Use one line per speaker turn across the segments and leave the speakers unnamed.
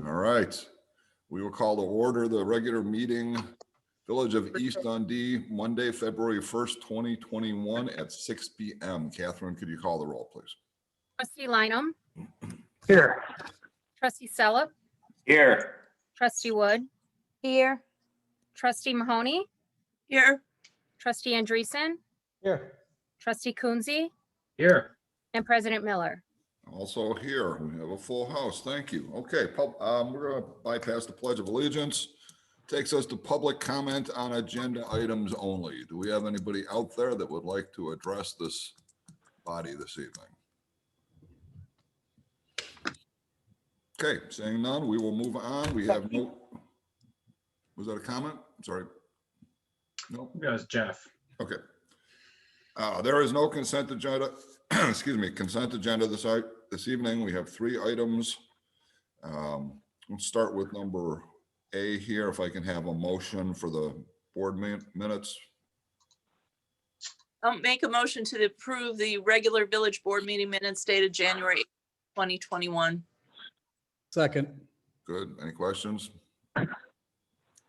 All right. We will call to order the regular meeting, Village of East Dundee, Monday, February 1st, 2021 at 6 p.m. Catherine, could you call the roll, please?
Trustee Lineham.
Here.
Trustee Sellop.
Here.
Trustee Wood.
Here.
Trustee Mahoney.
Here.
Trustee Andreessen.
Here.
Trustee Coonsey.
Here.
And President Miller.
Also here, we have a full house. Thank you. Okay, we're going to bypass the Pledge of Allegiance. Takes us to public comment on agenda items only. Do we have anybody out there that would like to address this body this evening? Okay, seeing none, we will move on. We have no, was that a comment? Sorry. No,
That was Jeff.
okay. There is no consent agenda, excuse me, consent agenda this evening. We have 3 items. Let's start with number A here, if I can have a motion for the board minutes.
I'll make a motion to approve the regular village board meeting minutes dated January 2021.
Second.
Good. Any questions?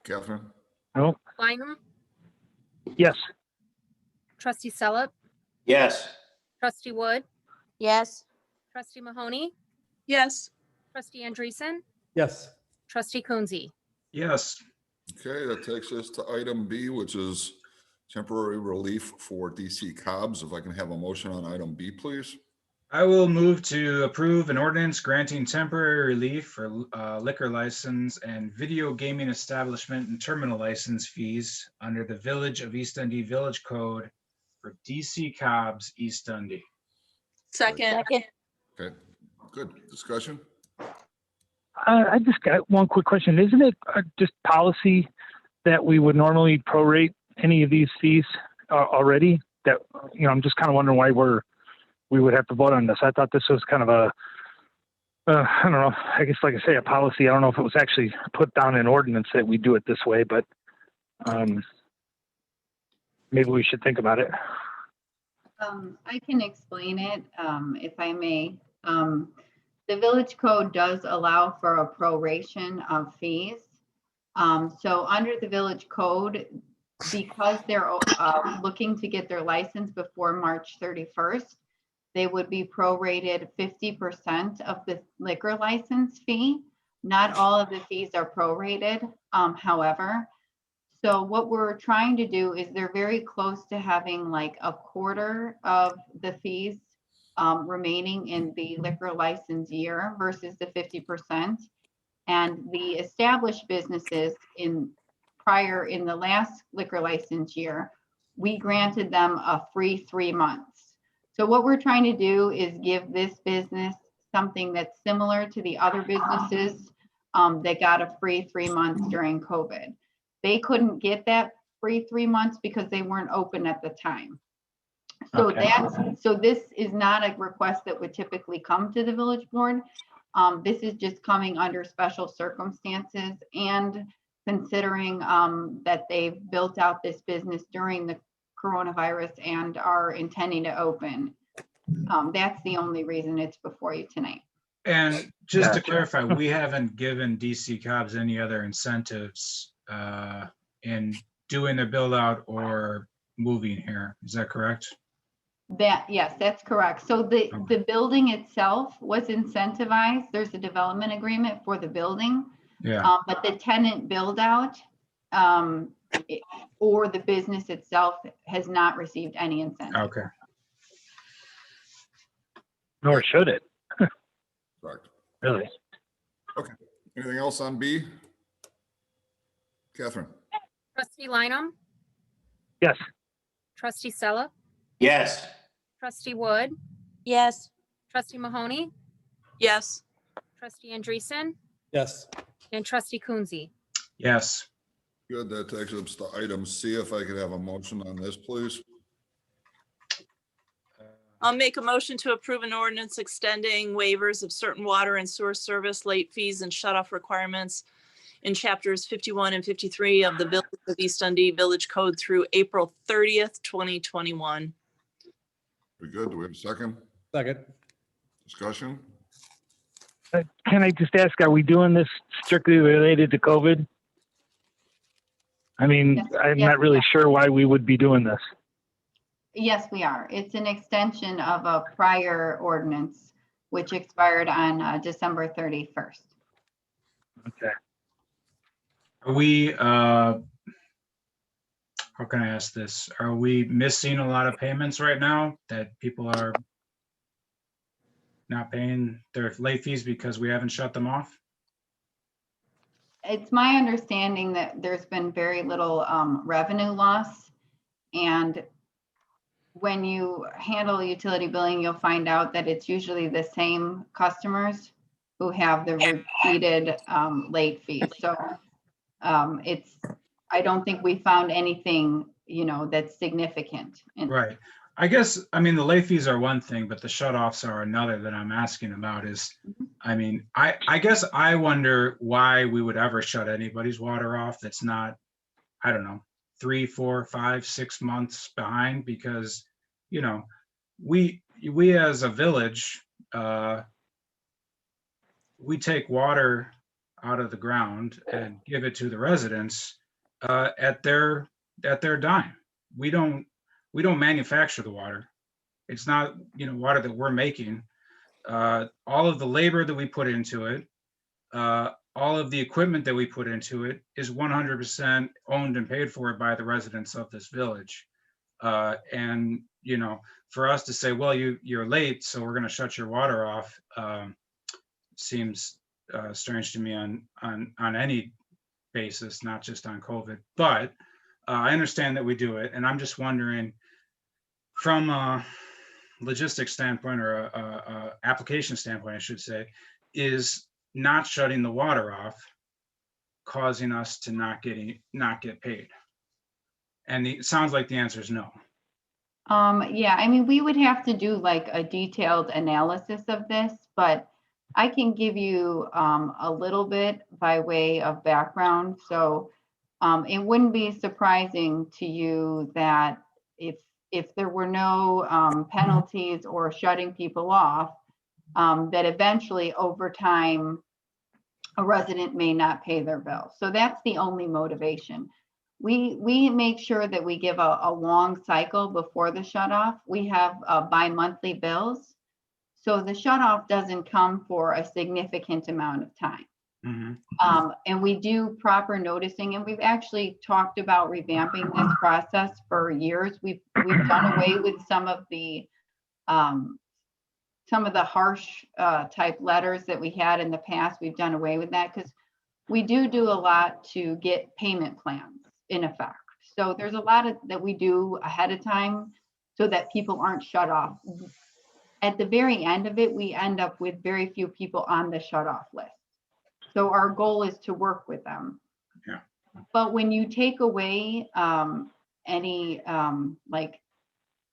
Catherine?
No.
Lineham.
Yes.
Trustee Sellop.
Yes.
Trustee Wood.
Yes.
Trustee Mahoney.
Yes.
Trustee Andreessen.
Yes.
Trustee Coonsey.
Yes.
Okay, that takes us to item B, which is temporary relief for DC Cobbs. If I can have a motion on item B, please.
I will move to approve an ordinance granting temporary relief for liquor license and video gaming establishment and terminal license fees under the Village of East Dundee Village Code for DC Cobbs, East Dundee.
Second.
Okay, good. Discussion?
I just got one quick question. Isn't it just policy that we would normally prorate any of these fees already? That, you know, I'm just kind of wondering why we would have to vote on this. I thought this was kind of a, I don't know, I guess like I say, a policy. I don't know if it was actually put down in ordinance that we do it this way, but maybe we should think about it.
I can explain it if I may. The village code does allow for a proration of fees. So under the village code, because they're looking to get their license before March 31st, they would be prorated 50% of the liquor license fee. Not all of the fees are prorated, however. So what we're trying to do is they're very close to having like a quarter of the fees remaining in the liquor license year versus the 50%. And the established businesses in the last liquor license year, we granted them a free 3 months. So what we're trying to do is give this business something that's similar to the other businesses that got a free 3 months during COVID. They couldn't get that free 3 months because they weren't open at the time. So
Okay.
so this is not a request that would typically come to the village board. This is just coming under special circumstances and considering that they've built out this business during the coronavirus and are intending to open. That's the only reason it's before you tonight.
And just to clarify, we haven't given DC Cobbs any other incentives in doing the build out or moving here. Is that correct?
Yes, that's correct. So the building itself was incentivized. There's a development agreement for the building.
Yeah.
But the tenant build out or the business itself has not received any incentive.
Okay.
Nor should it.
Correct.
Really.
Okay. Anything else on B? Catherine?
Trustee Lineham.
Yes.
Trustee Sellop.
Yes.
Trustee Wood.
Yes.
Trustee Mahoney.
Yes.
Trustee Andreessen.
Yes.
And Trustee Coonsey.
Yes.
Good. That takes us to item C. If I could have a motion on this, please.
I'll make a motion to approve an ordinance extending waivers of certain water and sewer service late fees and shut-off requirements in chapters 51 and 53 of the Village of East Dundee Village Code through April 30th, 2021.
Very good. Do we have a second?
Second.
Discussion?
Can I just ask, are we doing this strictly related to COVID? I mean,
Yes,
I'm
yes,
not really
yeah.
sure why we would be doing this.
Yes, we are. It's an extension of a prior ordinance, which expired on December 31st.
Are we, how can I ask this? Are we missing a lot of payments right now that people are not paying their late fees because we haven't shut them off?
It's my understanding that there's been very little revenue loss. And when you handle utility billing, you'll find out that it's usually the same customers who have the repeated late fees. So I don't think we found anything, that's significant.
Right. I guess, I mean, the late fees are one thing, but the shut-offs are another that I'm asking about is, I mean, I guess I wonder why we would ever shut anybody's water off that's not, I don't know, 3, 4, 5, 6 months behind, because, we as a village, we take water out of the ground and give it to the residents at their dime. We don't manufacture the water. It's not, water that we're making. All of the labor that we put into it, all of the equipment that we put into it is 100% owned and paid for by the residents of this village. And, for us to say, well, you're late, so we're going to shut your water off, seems strange to me on any basis, not just on COVID. But I understand that we do it, and I'm just wondering, from a logistics standpoint, or a application standpoint, I should say, is not shutting the water off causing us to not get paid? And it sounds like the answer is no.
Yeah, I mean, we would have to do like a detailed analysis of this, but I can give you a little bit by way of background. So it wouldn't be surprising to you that if there were no penalties or shutting people off, that eventually over time, a resident may not pay their bill. So that's the only motivation. We make sure that we give a long cycle before the shut off. We have bi-monthly bills. So the shut off doesn't come for a significant amount of time.
Mm-hmm.
And we do proper noticing, and we've actually talked about revamping this process for years. We've done away with some of the harsh type letters that we had in the past. We've done away with that because we do a lot to get payment plans in effect. So there's a lot that we do ahead of time so that people aren't shut off. At the very end of it, we end up with very few people on the shut off list. So our goal is to work with them.
Yeah.
But when you take away any like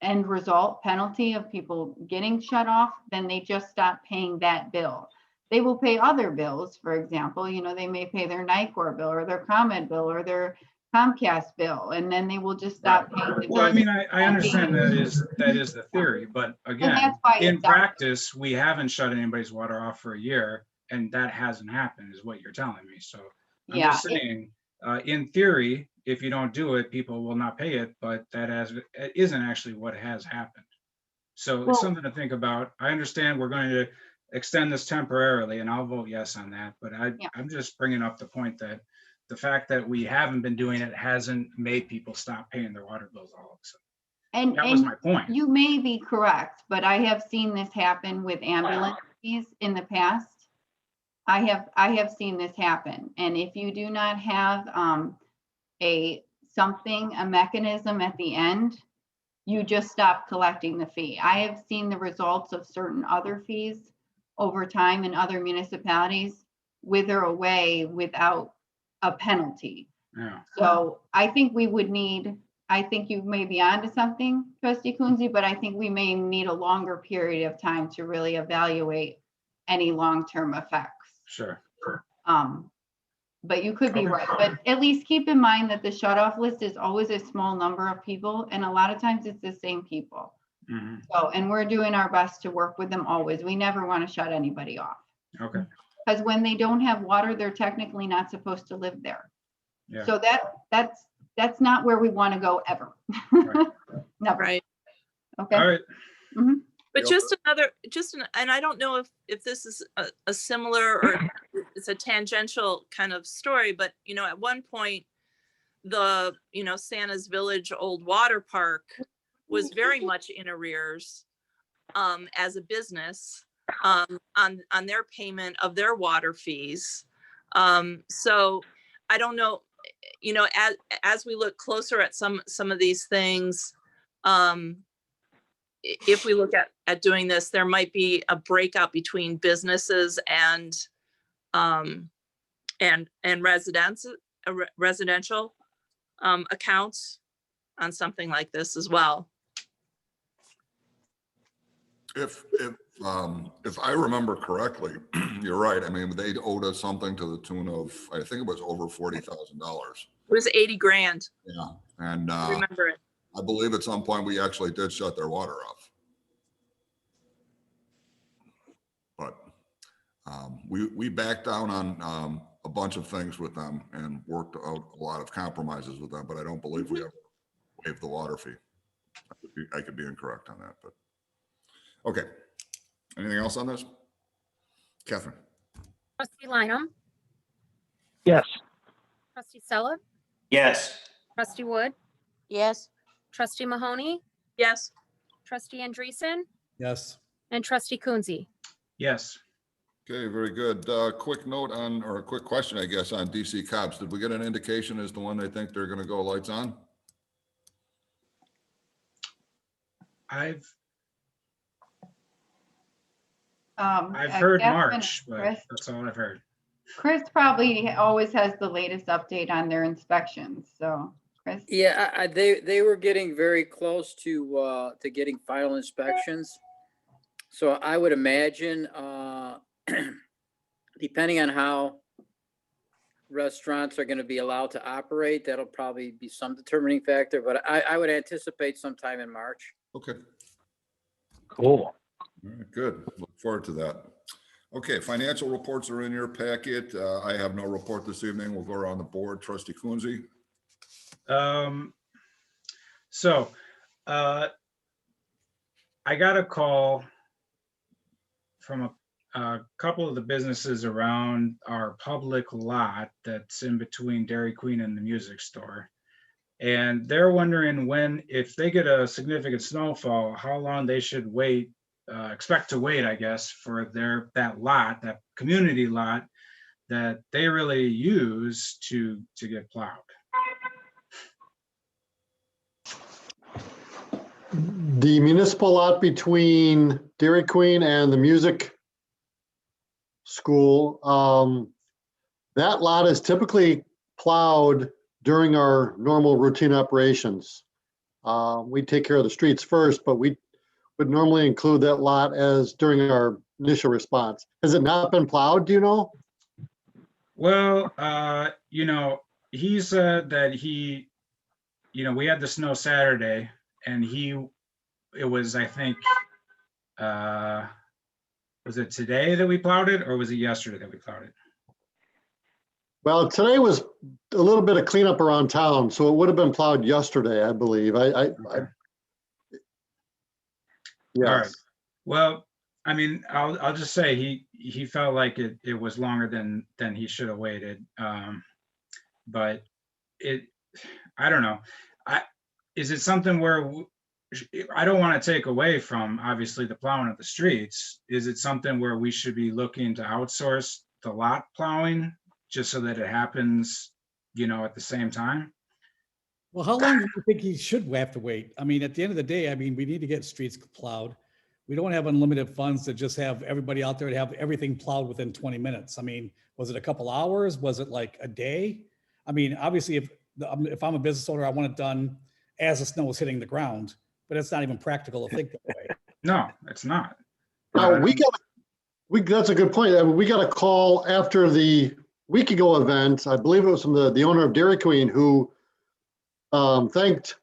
end result penalty of people getting shut off, then they just stop paying that bill. They will pay other bills. For example, they may pay their NICOR bill or their ComEd bill or their Comcast bill, and then they will just stop paying the
Well, I
bills.
mean, I understand that is the theory, but again,
that's why
in
it's out.
practice, we haven't shut anybody's water off for a year, and that hasn't happened, is what you're telling me. So I'm
Yeah,
just saying, in theory, if you don't do it, people will not pay it, but it isn't actually what has happened. So it's
Well-
something to think about. I understand we're going to extend this temporarily, and I'll vote yes on that, but I'm just bringing up the point that the fact that we haven't been doing it hasn't made people stop paying their water bills all of a sudden. That was my point.
You may be correct, but I have seen this happen with ambulance fees in the past. I have seen this happen. And if you do not have a mechanism at the end, you just stop collecting the fee. I have seen the results of certain other fees over time in other municipalities wither away without a penalty.
Yeah.
So I think I think you may be onto something, Trustee Kunze, but I think we may need a longer period of time to really evaluate any long-term effects.
Sure.
But you could be
Okay.
right. But at least keep in mind that the shut-off list is always a small number of people, and a lot of times it's the same people.
Mm-hmm.
So, and we're doing our best to work with them always. We never want to shut anybody off.
Okay,
Because when they don't have water, they're technically not supposed to live there.
yeah.
So that's not where we want to go ever.
Right.
Never.
Right.
Okay.
All right.
But
Yep.
just another, and I don't know if this is a similar or it's a tangential kind of story, but at one point, the, Santa's Village Old Water Park was very much in arrears as a business on their payment of their water fees. So I don't know, as we look closer at some of these things, if we look at doing this, there might be a breakout between businesses and residential accounts on something like this as well.
If I remember correctly, you're right. I mean, they owed us something to the tune of, I think it was over $40,000.
It was 80 grand.
Yeah. And
I remember it.
I believe at some point we actually did shut their water off. But we backed down on a bunch of things with them and worked out a lot of compromises with them, but I don't believe we ever waived the water fee. I could be incorrect on that, but okay. Anything else on this? Catherine?
Trustee Lineham,
Yes.
trustee Sella,
Yes.
trustee Wood,
yes,
trustee Mahoney,
Yes.
trustee Andreessen,
Yes.
and trustee Coonsey.
Yes.
Okay, very good. Quick note on, or a quick question, I guess, on DC cops. Did we get an indication as to when they think they're going to go lights on?
I've
I've
heard March, but that's all I've heard.
Chris probably always has the latest update on their inspections. So Chris.
Yeah, they were getting very close to getting final inspections. So I would imagine, depending on how restaurants are going to be allowed to operate, that'll probably be some determining factor, but I would anticipate sometime in March.
Okay.
Cool.
All right, good. Look forward to that. Okay, financial reports are in your packet. I have no report this evening. We'll go around the board. Trustee Coonsey?
So I got a call from a couple of the businesses around our public lot that's in between Dairy Queen and the music store. And they're wondering if they get a significant snowfall, how long they should wait, expect to wait, I guess, for that community lot that they really use to get plowed.
The municipal lot between Dairy Queen and the music school, that lot is typically plowed during our normal routine operations. We take care of the streets first, but we would normally include that lot as during our initial response. Has it not been plowed, do you know?
Well, he said that we had the snow Saturday and it was, I think, was it today that we plowed it or was it yesterday that we plowed it?
Well, today was a little bit of cleanup around town, so it would have been plowed yesterday, I believe.
Okay.
Yes.
All right. Well, I mean, I'll just say he felt like it was longer than he should have waited. But I don't know. Is it something where I don't want to take away from obviously the plowing of the streets? Is it something where we should be looking to outsource the lot plowing just so that it happens, at the same time?
Well, how long do you think he should have to wait? I mean, at the end of the day, we need to get streets plowed. We don't have unlimited funds to just have everybody out there to have everything plowed within 20 minutes. I mean, was it a couple hours? Was it like a day? I mean, obviously, if I'm a business owner, I want it done as the snow is hitting the ground, but it's not even practical to think that way.
No, it's not.
That's a good point. I mean, we got a call after the week ago event. I believe it was from the owner of Dairy Queen who thanked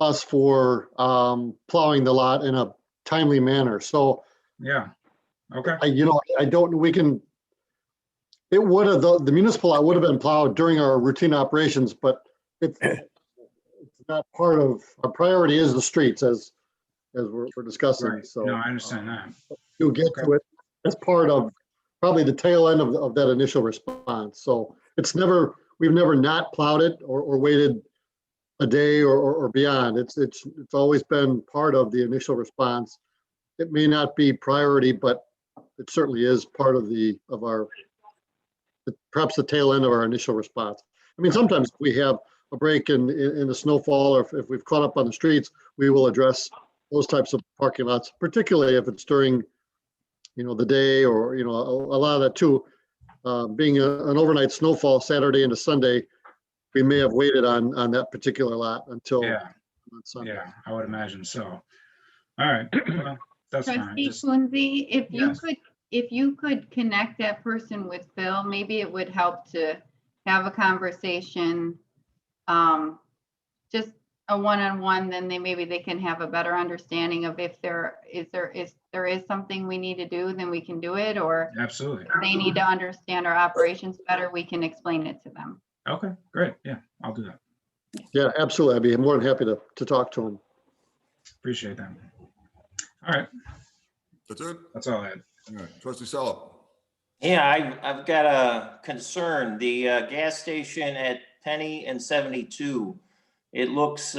us for plowing the lot in a timely manner. So
Yeah. Okay.
I don't, we can, it would have, the municipal lot would have been plowed during our routine operations, but it's not part of, our priority is the streets as we're discussing,
Right.
so.
No, I understand that.
You'll get to it as part of probably the tail end of that initial response. So we've never not plowed it or waited a day or beyond. It's always been part of the initial response. It may not be priority, but it certainly is part of our perhaps the tail end of our initial response. I mean, sometimes we have a break in the snowfall, or if we've caught up on the streets, we will address those types of parking lots, particularly if it's during, the day, or, a lot of that too. Being an overnight snowfall Saturday into Sunday, we may have waited on that particular lot until
Yeah.
on Sunday.
Yeah, I would imagine so. All right. Well, that's fine.
Trustee
Just,
Kunze,
Yes.
if you could connect that person with Phil, maybe it would help to have a conversation. Just a one-on-one, then maybe they can have a better understanding of if there is something we need to do, then we can do it, or
absolutely.
if they need to understand our operations better, we can explain it to them.
Okay, great. Yeah, I'll do that.
Yeah, absolutely. I'd be more than happy to talk to them.
Appreciate that. All right,
That's it?
that's all I had.
All right, trustee Sella.
Yeah, I've got a concern. The gas station at Penny and 72, it looks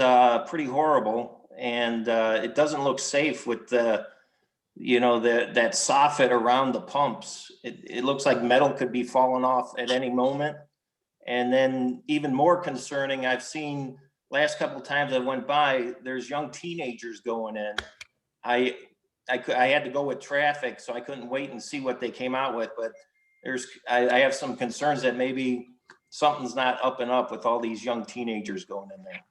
pretty horrible, and it doesn't look safe with that soffit around the pumps. It looks like metal could be falling off at any moment. And then even more concerning, I've seen last couple of times I went by, there's young teenagers going in. I had to go with traffic, so I couldn't wait and see what they came out with, but I have some concerns that maybe something's not up and up with all these young teenagers going in there.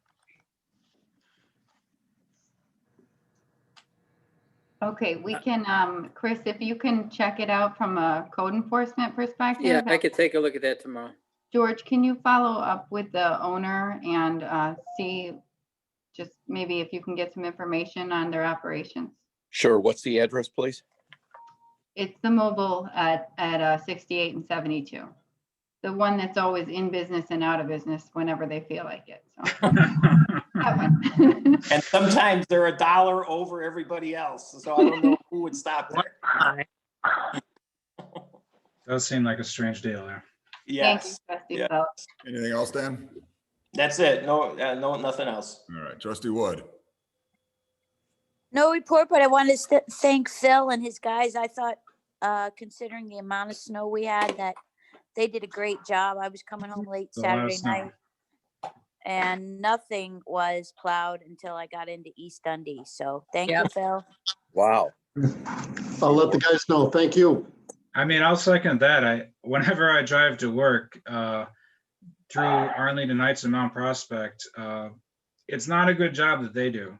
Okay, we can, Chris, if you can check it out from a code enforcement perspective.
Yeah, I could take a look at that tomorrow.
George, can you follow up with the owner and see, just maybe if you can get some information on their operations?
Sure. What's the address, please?
It's the mobile at 68 and 72. The one that's always in business and out of business whenever they feel like it. So that one.
And sometimes they're $1 over everybody else, so I don't know who would stop there.
Does seem like a strange deal there.
Yes,
Thank you,
yeah.
Trustee Phelps.
Anything else, Dan?
That's it. No, nothing else.
All right, trustee Wood.
No report, but I wanted to thank Phil and his guys. I thought, considering the amount of snow we had, that they did a great job. I was coming home late
A lot of
Saturday
snow.
night, and nothing was plowed until I got into East Dundee. So thank you, Phil.
Wow.
I'll let the guys know. Thank you.
I mean, I'll second that. Whenever I drive to work through Arlington Heights and Mount Prospect, it's not a good job that they do.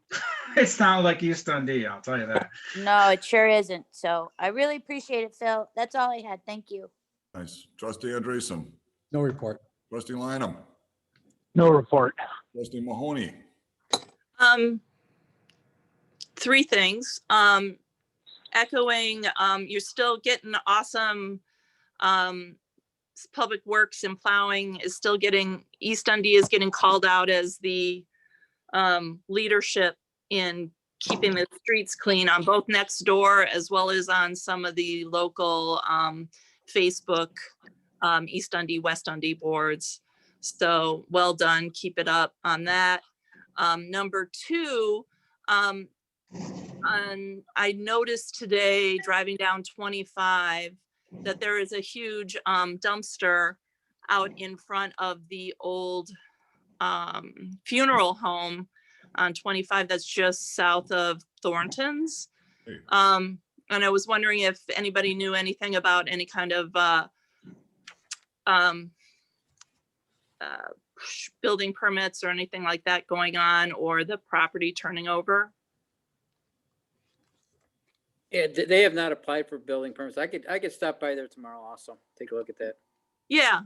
It's not like East Dundee, I'll tell you that.
No, it sure isn't. So I really appreciate it, Phil. That's all I had. Thank you.
Nice. Trustee Andreessen.
No report.
Trustee Lineham.
No report.
Trustee Mahoney.
Three things. Echoing, you're still getting awesome public works and plowing is still getting, East Dundee is getting called out as the leadership in keeping the streets clean on both next door as well as on some of the local Facebook East Dundee, West Dundee boards. So well done. Keep it up on that. Number two, I noticed today driving down 25 that there is a huge dumpster out in front of the old funeral home on 25 that's just south of Thornton's.
Hey.
And I was wondering if anybody knew anything about any kind of building permits or anything like that going on, or the property turning over.
Yeah, they have not applied for building permits. I could stop by there tomorrow also. Take a look at that.
Yeah.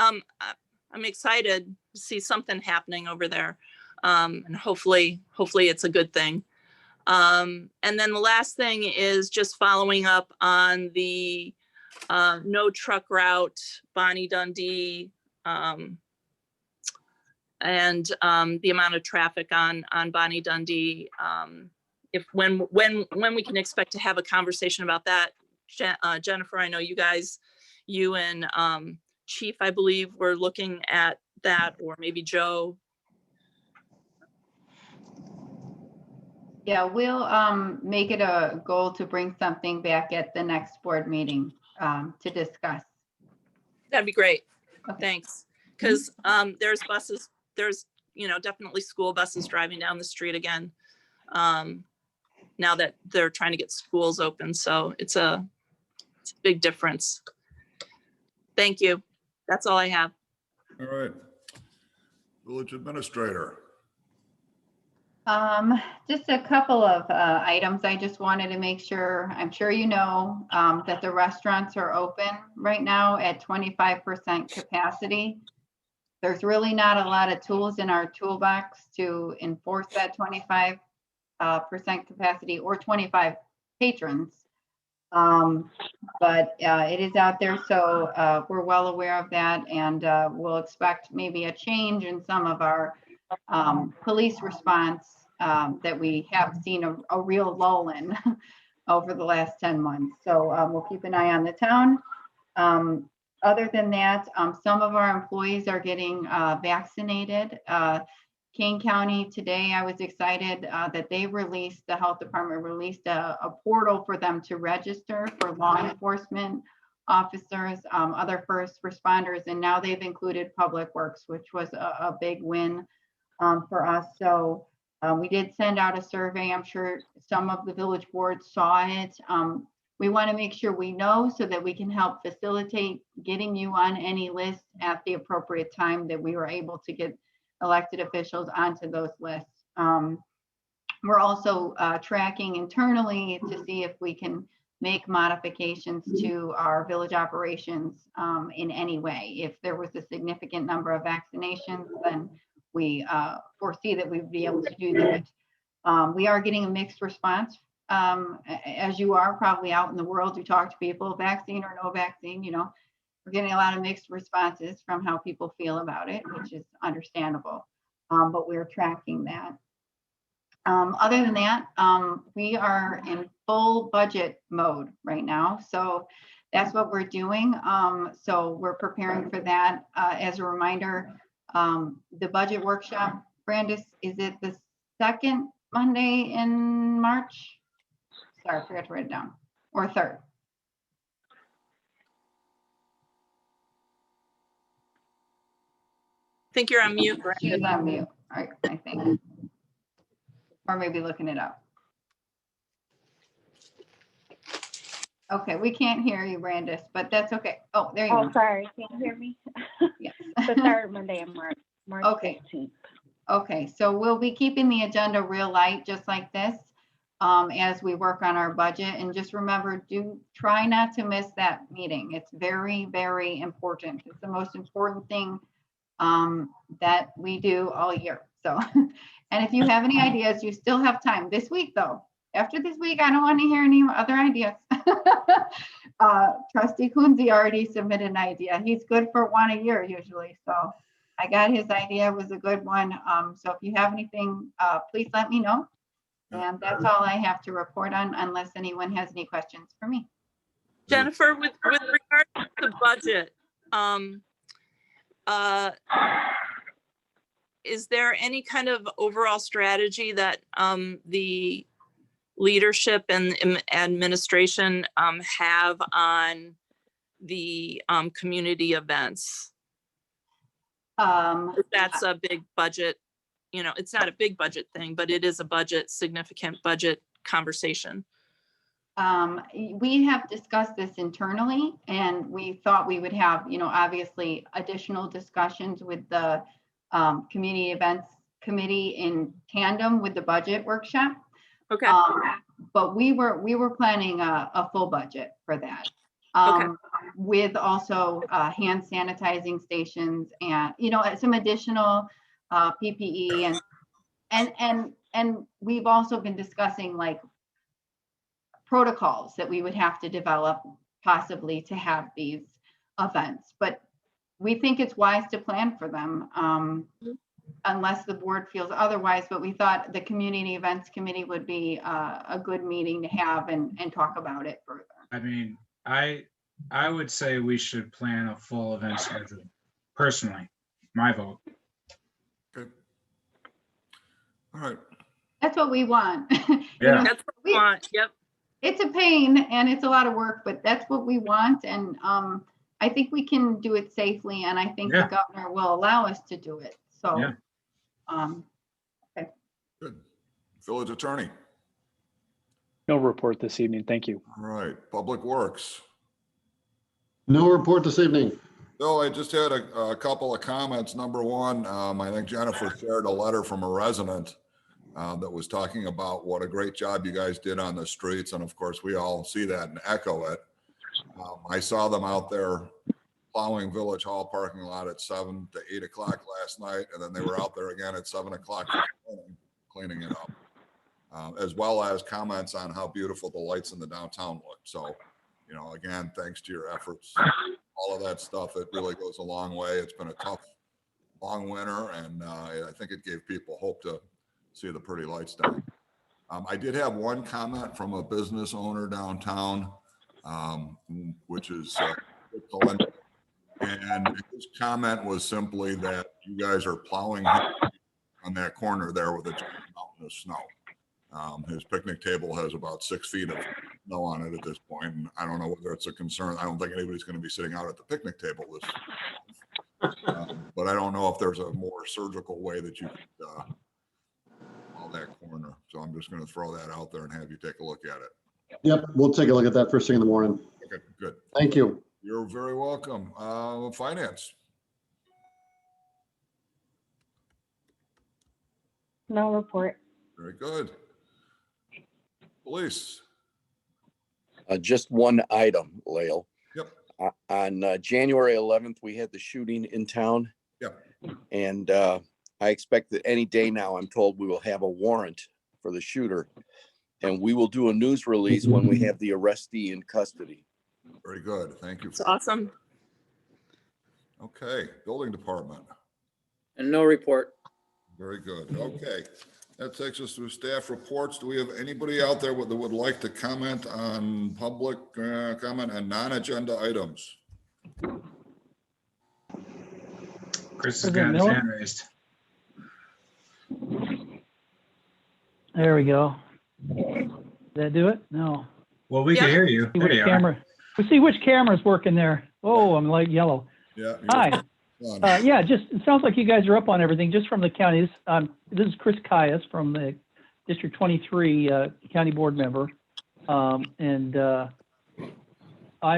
I'm excited to see something happening over there. And hopefully it's a good thing. And then the last thing is just following up on the no truck route, Bonnie Dundee, and the amount of traffic on Bonnie Dundee. If when we can expect to have a conversation about that. Jennifer, I know you guys, you and Chief, I believe, were looking at that, or maybe Joe.
Yeah, we'll make it a goal to bring something back at the next board meeting to discuss.
That'd be great.
Okay.
Thanks. Because there's buses, there's, definitely school buses driving down the street again. Now that they're trying to get schools open. So it's a big difference. Thank you. That's all I have.
All right. Village Administrator.
Just a couple of items. I just wanted to make sure, I'm sure you know, that the restaurants are open right now at 25% capacity. There's really not a lot of tools in our toolbox to enforce that 25% capacity or 25 patrons. But it is out there, so we're well aware of that, and we'll expect maybe a change in some of our police response that we have seen a real lull in over the last 10 months. So we'll keep an eye on the town. Other than that, some of our employees are getting vaccinated. Kane County today, I was excited that the health department released a portal for them to register for law enforcement officers, other first responders, and now they've included public works, which was a big win for us. So we did send out a survey. I'm sure some of the village boards saw it. We want to make sure we know so that we can help facilitate getting you on any list at the appropriate time that we were able to get elected officials onto those lists. We're also tracking internally to see if we can make modifications to our village operations in any way. If there was a significant number of vaccinations, then we foresee that we'd be able to do that. We are getting a mixed response. As you are probably out in the world, you talk to people, vaccine or no vaccine, we're getting a lot of mixed responses from how people feel about it, which is understandable, but we're tracking that. Other than that, we are in full budget mode right now. So that's what we're doing. So we're preparing for that. As a reminder, the budget workshop, Brandis, is it the second Monday in March? Sorry, I forgot to write it down. Or third?
I think you're on mute.
She's on mute, I think. Or maybe looking it up. Okay, we can't hear you, Brandis, but that's okay. Oh, there you go.
Oh, sorry, can you hear me?
Yes.
The third Monday in March, March
Okay.
15th.
Okay, so we'll be keeping the agenda real light, just like this, as we work on our budget. And just remember, try not to miss that meeting. It's very, very important. It's the most important thing that we do all year. So, and if you have any ideas, you still have time this week, though. After this week, I don't want to hear any other ideas. Trustee Kunze already submitted an idea. He's good for one a year usually. So I got his idea, it was a good one. So if you have anything, please let me know. And that's all I have to report on, unless anyone has any questions for me.
Jennifer, with regard to the budget, is there any kind of overall strategy that the leadership and administration have on the community events? That's a big budget, it's not a big budget thing, but it is a significant budget conversation.
We have discussed this internally, and we thought we would have, obviously additional discussions with the community events committee in tandem with the budget workshop.
Okay.
But we were planning a full budget for that.
Okay.
With also hand sanitizing stations and, some additional PPE And we've also been discussing like protocols that we would have to develop possibly to have these events, but we think it's wise to plan for them, unless the board feels otherwise, but we thought the community events committee would be a good meeting to have and talk about it further.
I mean, I would say we should plan a full event schedule. Personally, my vote.
Okay. All right.
That's what we want. You
Yeah.
know,
That's what we want. Yep.
it's a pain and it's a lot of work, but that's what we want. And I think we can do it safely, and I think the
Yeah.
governor will allow us to do it. So,
Yeah.
Good. Village attorney.
No report this evening. Thank you.
All right. Public Works.
No report this evening.
Bill, I just had a couple of comments. Number one, I think Jennifer shared a letter from a resident that was talking about what a great job you guys did on the streets. And of course, we all see that and echo it. I saw them out there plowing Village Hall parking lot at 7 to 8 o'clock last night. And then they were out there again at 7 o'clock this morning, cleaning it up, as well as comments on how beautiful the lights in the downtown look. So, you know, again, thanks to your efforts, all of that stuff, it really goes a long way. It's been a tough, long winter, and I think it gave people hope to see the pretty lights down. I did have one comment from a business owner downtown, which is and his comment was simply that you guys are plowing on that corner there with a giant mountain of snow. His picnic table has about 6 feet of snow on it at this point, and I don't know whether it's a concern. I don't think anybody's going to be sitting out at the picnic table this but I don't know if there's a more surgical way that you could plow that corner. So I'm just going to throw that out there and have you take a look at it.
Yep, we'll take a look at that first thing in the morning.
Okay, good.
Thank you.
You're very welcome. Finance.
No report.
Very good. Police.
Just one item, Lael.
Yep.
On January 11th, we had the shooting in town.
Yep.
And I expect that any day now, I'm told we will have a warrant for the shooter. And we will do a news release when we have the arrestee in custody.
Very good. Thank you.
It's awesome.
Okay, building department.
And no report.
Very good. Okay. That takes us through staff reports. Do we have anybody out there that would like to comment on public comment on non-agenda items?
Chris has got his hand raised.
There we go. Did that do it? No.
Well, we can hear you.
See
There
which
you are.
camera. We'll see which camera's working there. Oh, I'm light yellow.
Yeah.
Hi. Yeah, just, it sounds like you guys are up on everything, just from the counties. This is Chris Caius from the District 23 County Board member. I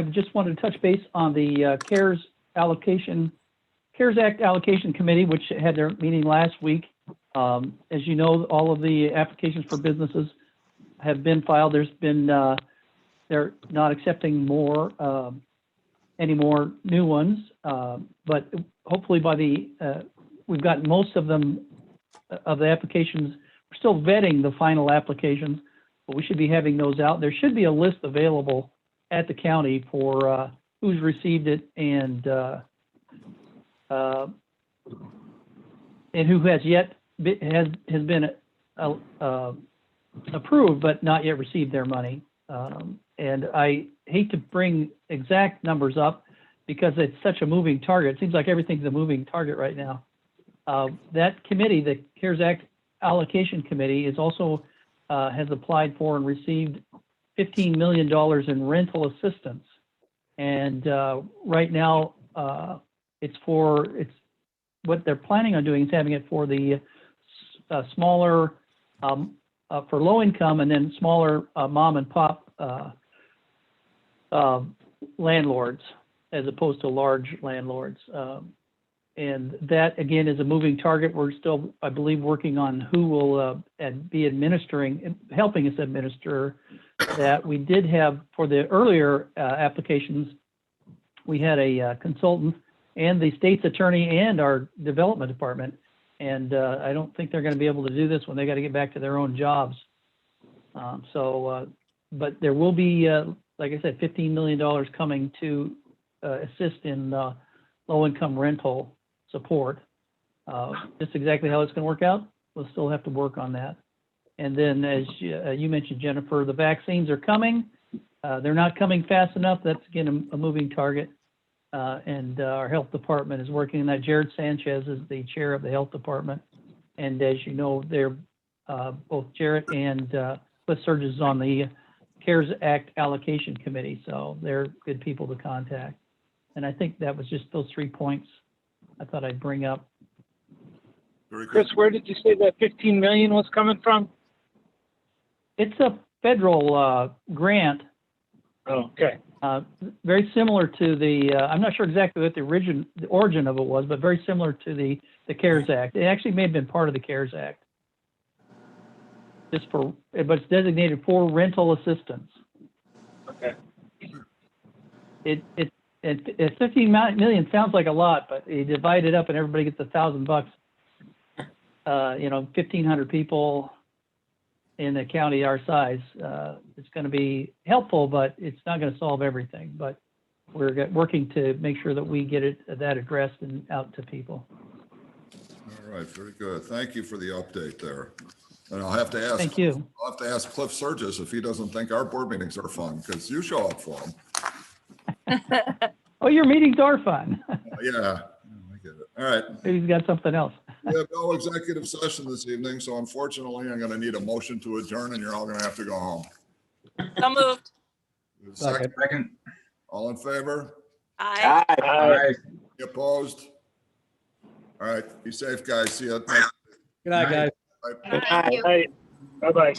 just wanted to touch base on the CARES Act Allocation Committee, which had their meeting last week. As you know, all of the applications for businesses have been filed. There's been, they're not accepting any more new ones, but hopefully by we've got most of them, of the applications. We're still vetting the final applications, but we should be having those out. There should be a list available at the county for who's received it and who has been approved but not yet received their money. And I hate to bring exact numbers up because it's such a moving target. It seems like everything's a moving target right now. That committee, the CARES Act Allocation Committee, is also has applied for and received $15 million in rental assistance. And right now, it's what they're planning on doing is having it for the smaller, for low income, and then smaller mom and pop landlords, as opposed to large landlords. And that, again, is a moving target. We're still, I believe, working on who will be administering, helping us administer that. We did have, for the earlier applications, we had a consultant and the state's attorney and our development department. And I don't think they're going to be able to do this when they got to get back to their own jobs. But there will be, like I said, $15 million coming to assist in low-income rental support. Just exactly how it's going to work out, we'll still have to work on that. And then, as you mentioned, Jennifer, the vaccines are coming. They're not coming fast enough. That's, again, a moving target. And our health department is working on that. Jared Sanchez is the chair of the health department. And as you know, they're both Jared and Cliff Surges on the CARES Act allocation committee. So they're good people to contact. And I think that was just those 3 points I thought I'd bring up.
Very good.
Chris, where did you say that 15 million was coming from?
It's a federal grant.
Oh, okay.
Very similar to the, I'm not sure exactly what the origin of it was, but very similar to the CARES Act. It actually may have been part of the CARES Act. Just for, but it's designated for rental assistance.
Okay.
It 15 million sounds like a lot, but you divide it up and everybody gets $1,000. 1,500 people in a county our size. It's going to be helpful, but it's not going to solve everything. But we're working to make sure that we get that addressed and out to people.
All right, very good. Thank you for the update there. And I'll have to ask.
Thank you.
I'll have to ask Cliff Surges if he doesn't think our board meetings are fun, because you show up for them.
Oh, your meetings are fun.
Yeah, I get it. All right.
Maybe he's got something else.
We have no executive session this evening, so unfortunately, I'm going to need a motion to adjourn, and you're all going to have to go home.
So moved.
Second,
Second.
all in favor?
Aye.
Aye.
Any opposed? All right, be safe, guys. See you.
Good night, guys.
Bye.
Thank you.
Bye-bye.